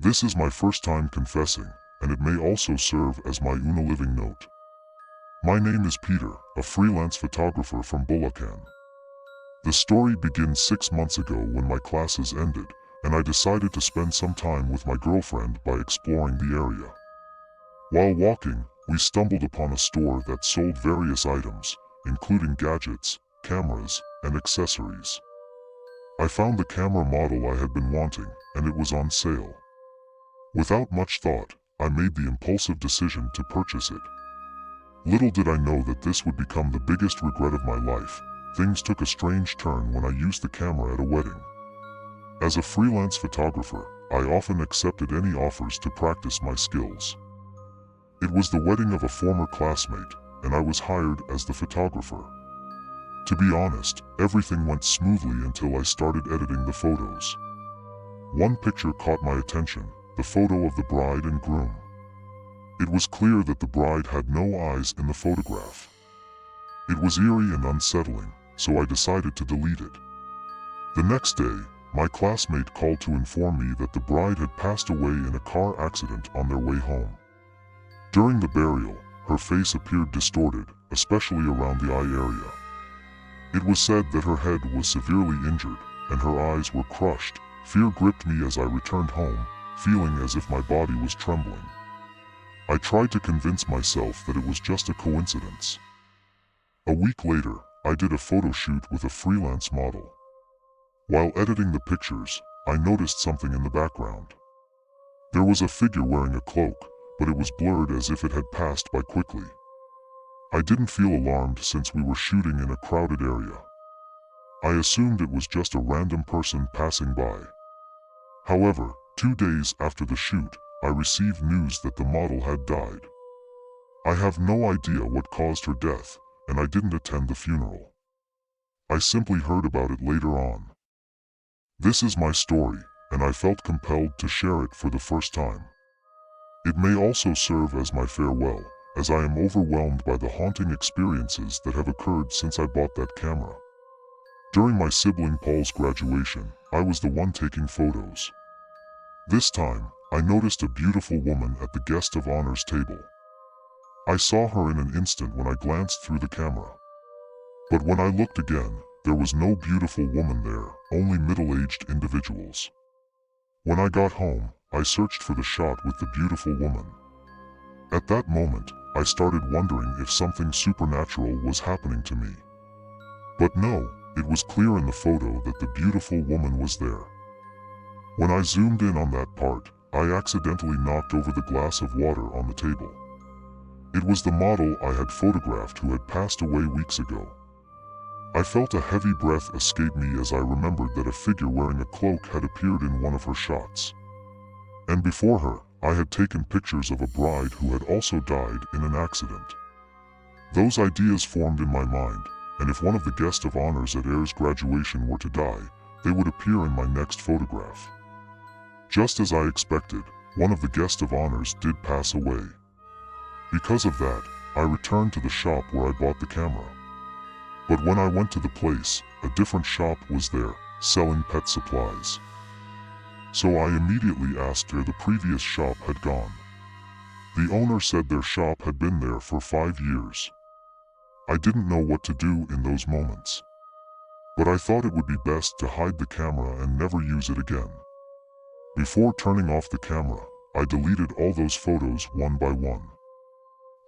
This is my first time confessing, and it may also serve as my una living note. My name is Peter, a freelance photographer from Bulacan. The story begins 6 months ago when my classes ended, and I decided to spend some time with my girlfriend by exploring the area. While walking, we stumbled upon a store that sold various items, including gadgets, cameras, and accessories. I found the camera model I had been wanting, and it was on sale. Without much thought, I made the impulsive decision to purchase it. Little did I know that this would become the biggest regret of my life. Things took a strange turn when I used the camera at a wedding. As a freelance photographer, I often accepted any offers to practice my skills. It was the wedding of a former classmate, and I was hired as the photographer. To be honest, everything went smoothly until I started editing the photos. One picture caught my attention, the photo of the bride and groom. It was clear that the bride had no eyes in the photograph. It was eerie and unsettling, so I decided to delete it. The next day, my classmate called to inform me that the bride had passed away in a car accident on their way home. During the burial, her face appeared distorted, especially around the eye area. It was said that her head was severely injured, and her eyes were crushed. Fear gripped me as I returned home, feeling as if my body was trembling. I tried to convince myself that it was just a coincidence. A week later, I did a photo shoot with a freelance model. While editing the pictures, I noticed something in the background. There was a figure wearing a cloak, but it was blurred as if it had passed by quickly. I didn't feel alarmed since we were shooting in a crowded area. I assumed it was just a random person passing by. However, 2 days after the shoot, I received news that the model had died. I have no idea what caused her death, and I didn't attend the funeral. I simply heard about it later on. This is my story, and I felt compelled to share it for the first time. It may also serve as my farewell, as I am overwhelmed by the haunting experiences that have occurred since I bought that camera. During my sibling Paul's graduation, I was the one taking photos. This time, I noticed a beautiful woman at the guest of honors table. I saw her in an instant when I glanced through the camera. But when I looked again, there was no beautiful woman there, only middle-aged individuals. When I got home, I searched for the shot with the beautiful woman. At that moment, I started wondering if something supernatural was happening to me. But no, it was clear in the photo that the beautiful woman was there. When I zoomed in on that part, I accidentally knocked over the glass of water on the table. It was the model I had photographed who had passed away weeks ago. I felt a heavy breath escape me as I remembered that a figure wearing a cloak had appeared in one of her shots. And before her, I had taken pictures of a bride who had also died in an accident. Those ideas formed in my mind, and if one of the guests of honors at Air's graduation were to die, they would appear in my next photograph. Just as I expected, one of the guests of honors did pass away. Because of that, I returned to the shop where I bought the camera. But when I went to the place, a different shop was there, selling pet supplies. So I immediately asked where the previous shop had gone. The owner said their shop had been there for 5 years. I didn't know what to do in those moments. But I thought it would be best to hide the camera and never use it again. Before turning off the camera, I deleted all those photos one by one.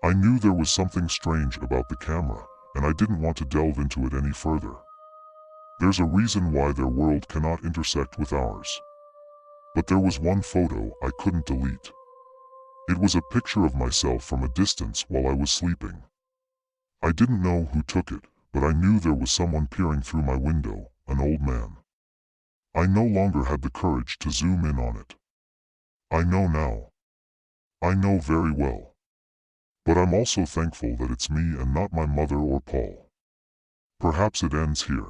I knew there was something strange about the camera, and I didn't want to delve into it any further. There's a reason why their world cannot intersect with ours. But there was one photo I couldn't delete. It was a picture of myself from a distance while I was sleeping. I didn't know who took it, but I knew there was someone peering through my window, an old man. I no longer had the courage to zoom in on it. I know now. I know very well. But I'm also thankful that it's me and not my mother or Paul. Perhaps it ends here.